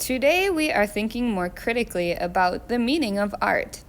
Today we are thinking more critically about the meaning of art.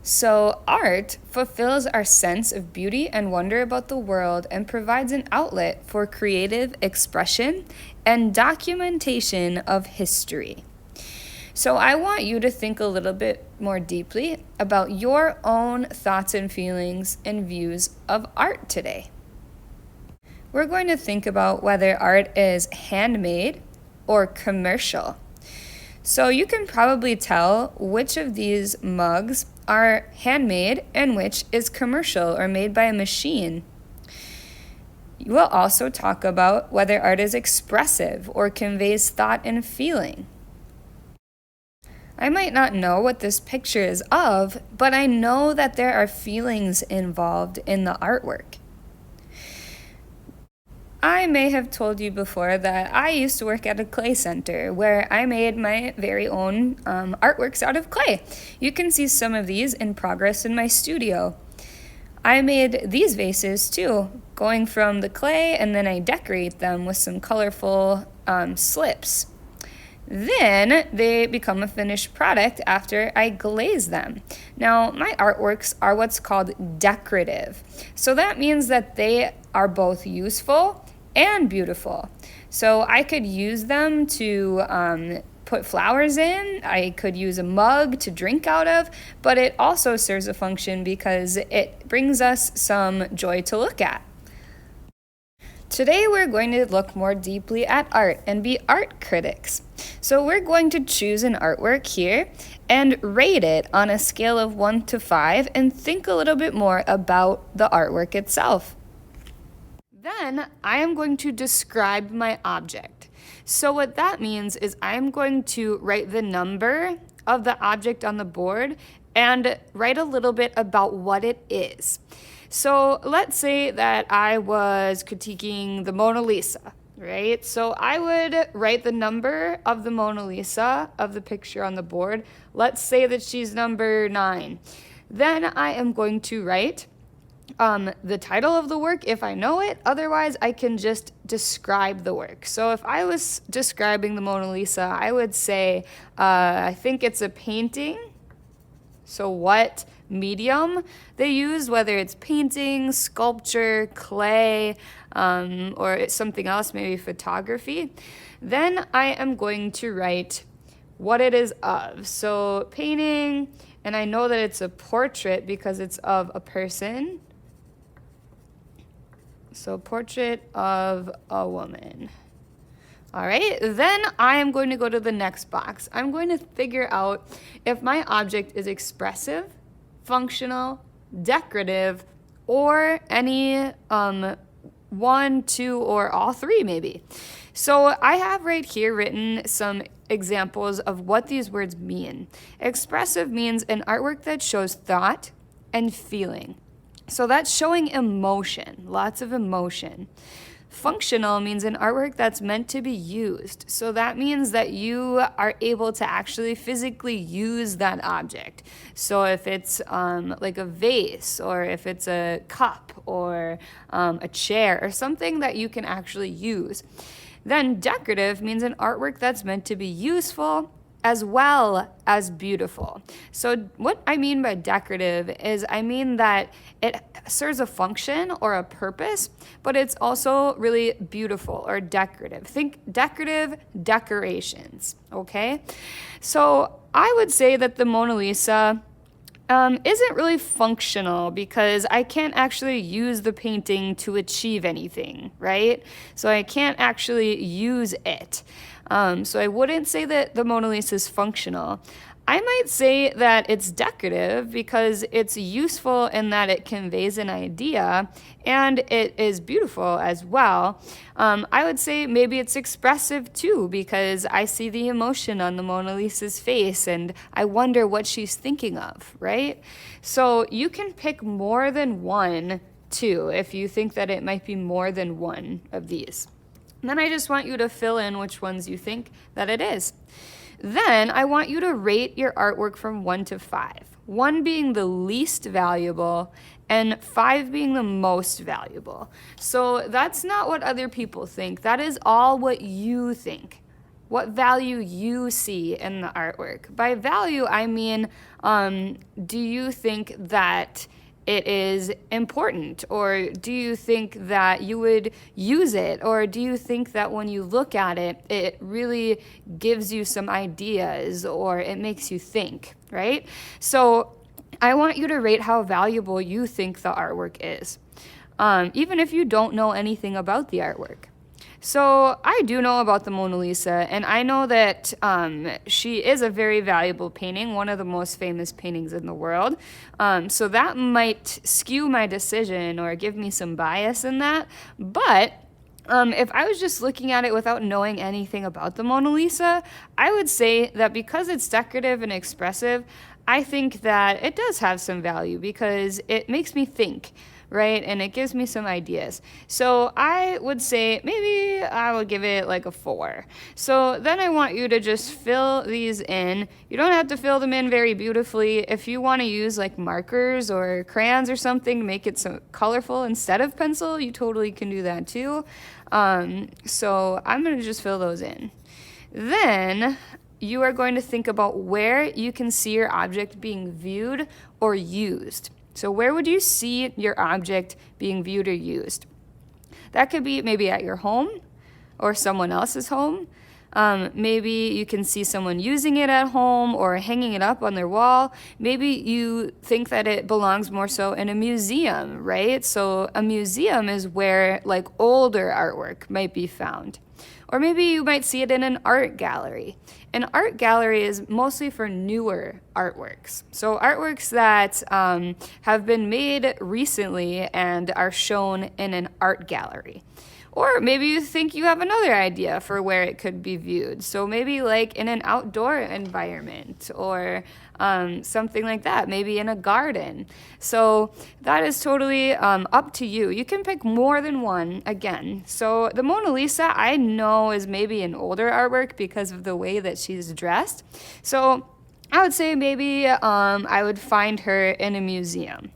So, art fulfills our sense of beauty and wonder about the world and provides an outlet for creative expression and documentation of history. So, I want you to think a little bit more deeply about your own thoughts and feelings and views of art today. We're going to think about whether art is handmade or commercial. So you can probably tell which of these mugs are handmade and which is commercial or made by a machine. We'll also talk about whether art is expressive or conveys thought and feeling. I might not know what this picture is of, but I know that there are feelings involved in the artwork. I may have told you before that I used to work at a clay center where I made my very own artworks out of clay. You can see some of these in progress in my studio. I made these vases too, going from the clay, and then I decorate them with some colorful slips. Then they become a finished product after I glaze them. Now, my artworks are what's called decorative. So that means that they are both useful and beautiful. So I could use them to put flowers in, I could use a mug to drink out of, but it also serves a function because it brings us some joy to look at. Today we're going to look more deeply at art and be art critics. So we're going to choose an artwork here and rate it on a scale of 1 to 5 and think a little bit more about the artwork itself. Then I am going to describe my object. So what that means is I'm going to write the number of the object on the board and write a little bit about what it is. So let's say that I was critiquing the Mona Lisa, right? So I would write the number of the Mona Lisa, of the picture on the board. Let's say that she's number 9. Then I am going to write the title of the work if I know it. Otherwise, I can just describe the work. So if I was describing the Mona Lisa, I would say, I think it's a painting. So what medium they use, whether it's painting, sculpture, clay, or something else, maybe photography. Then I am going to write what it is of. So painting, and I know that it's a portrait because it's of a person. So portrait of a woman. All right, then I am going to go to the next box. I'm going to figure out if my object is expressive, functional, decorative, or any 1, 2, or all 3 maybe. So I have right here written some examples of what these words mean. Expressive means an artwork that shows thought and feeling. So that's showing emotion, lots of emotion. Functional means an artwork that's meant to be used. So that means that you are able to actually physically use that object. So if it's like a vase, or if it's a cup, or a chair, or something that you can actually use. Then decorative means an artwork that's meant to be useful as well as beautiful. So what I mean by decorative is I mean that it serves a function or a purpose, but it's also really beautiful or decorative. Think decorative decorations, okay? So I would say that the Mona Lisa isn't really functional because I can't actually use the painting to achieve anything, right? So I can't actually use it. So I wouldn't say that the Mona Lisa is functional. I might say that it's decorative because it's useful in that it conveys an idea and it is beautiful as well. I would say maybe it's expressive too because I see the emotion on the Mona Lisa's face and I wonder what she's thinking of, right? So you can pick more than one too if you think that it might be more than one of these. And then I just want you to fill in which ones you think that it is. Then I want you to rate your artwork from 1 to 5. 1 being the least valuable and 5 being the most valuable. So that's not what other people think. That is all what you think. what value you see in the artwork. By value, I mean, do you think that it is important, or do you think that you would use it, or do you think that when you look at it, it really gives you some ideas or it makes you think, right? So I want you to rate how valuable you think the artwork is, even if you don't know anything about the artwork. So I do know about the Mona Lisa, and I know that she is a very valuable painting, one of the most famous paintings in the world. So that might skew my decision or give me some bias in that. But if I was just looking at it without knowing anything about the Mona Lisa, I would say that because it's decorative and expressive, I think that it does have some value because it makes me think, right? And it gives me some ideas. So I would say maybe I would give it like a 4. So then I want you to just fill these in. You don't have to fill them in very beautifully. If you want to use like markers or crayons or something to make it so colorful instead of pencil, you totally can do that too. So I'm going to just fill those in. Then you are going to think about where you can see your object being viewed or used. So where would you see your object being viewed or used? That could be maybe at your home or someone else's home. Maybe you can see someone using it at home or hanging it up on their wall. Maybe you think that it belongs more so in a museum, right? So a museum is where like older artwork might be found. Or maybe you might see it in an art gallery. An art gallery is mostly for newer artworks. So artworks that have been made recently and are shown in an art gallery. Or maybe you think you have another idea for where it could be viewed. So maybe like in an outdoor environment or something like that, maybe in a garden. So that is totally up to you. You can pick more than one again. So the Mona Lisa I know is maybe an older artwork because of the way that she's dressed. So I would say maybe I would find her in a museum.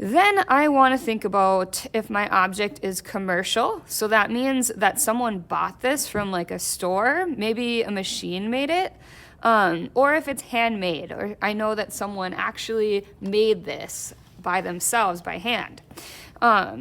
Then I want to think about if my object is commercial. So that means that someone bought this from like a store, maybe a machine made it, or if it's handmade, or I know that someone actually made this by themselves, by hand.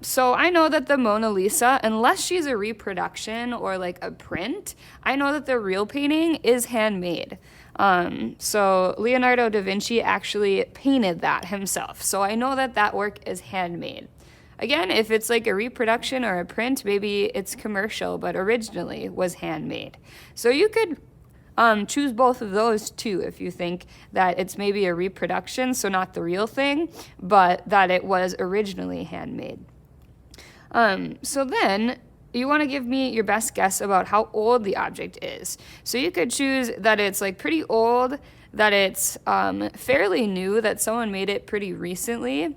So I know that the Mona Lisa, unless she's a reproduction or like a print, I know that the real painting is handmade. So Leonardo da Vinci actually painted that himself. So I know that that work is handmade. Again, if it's like a reproduction or a print, maybe it's commercial, but originally was handmade. So you could choose both of those too if you think that it's maybe a reproduction, so not the real thing, but that it was originally handmade. So then you want to give me your best guess about how old the object is. So you could choose that it's like pretty old, that it's fairly new, that someone made it pretty recently,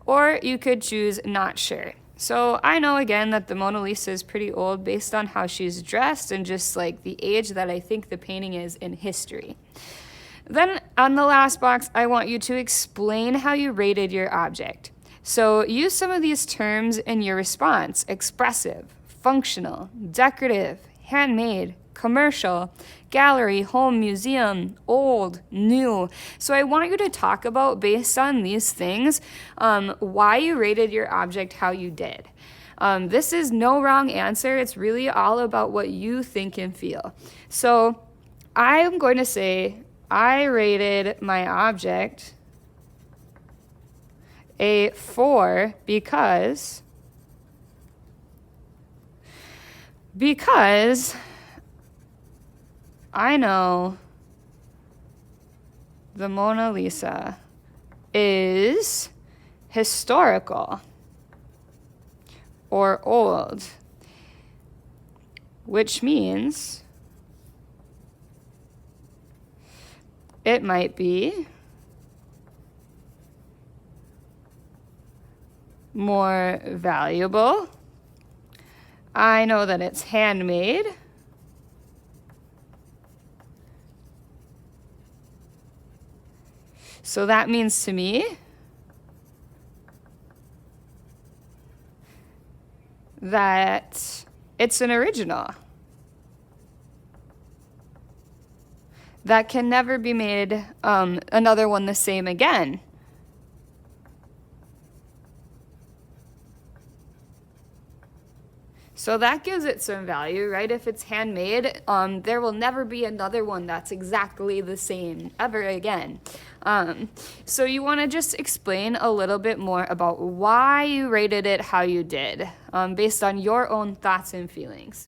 or you could choose not sure. So I know again that the Mona Lisa is pretty old based on how she's dressed and just like the age that I think the painting is in history. Then on the last box, I want you to explain how you rated your object. So use some of these terms in your response: expressive, functional, decorative, handmade, commercial, gallery, home, museum, old, new. So I want you to talk about, based on these things, why you rated your object how you did. This is no wrong answer. It's really all about what you think and feel. So I am going to say I rated my object a 4 because I know the Mona Lisa is historical or old, which means it might be more valuable. I know that it's handmade. So that means to me that it's an original. that can never be made another one the same again. So that gives it some value, right? If it's handmade, there will never be another one that's exactly the same ever again. So you want to just explain a little bit more about why you rated it how you did, based on your own thoughts and feelings.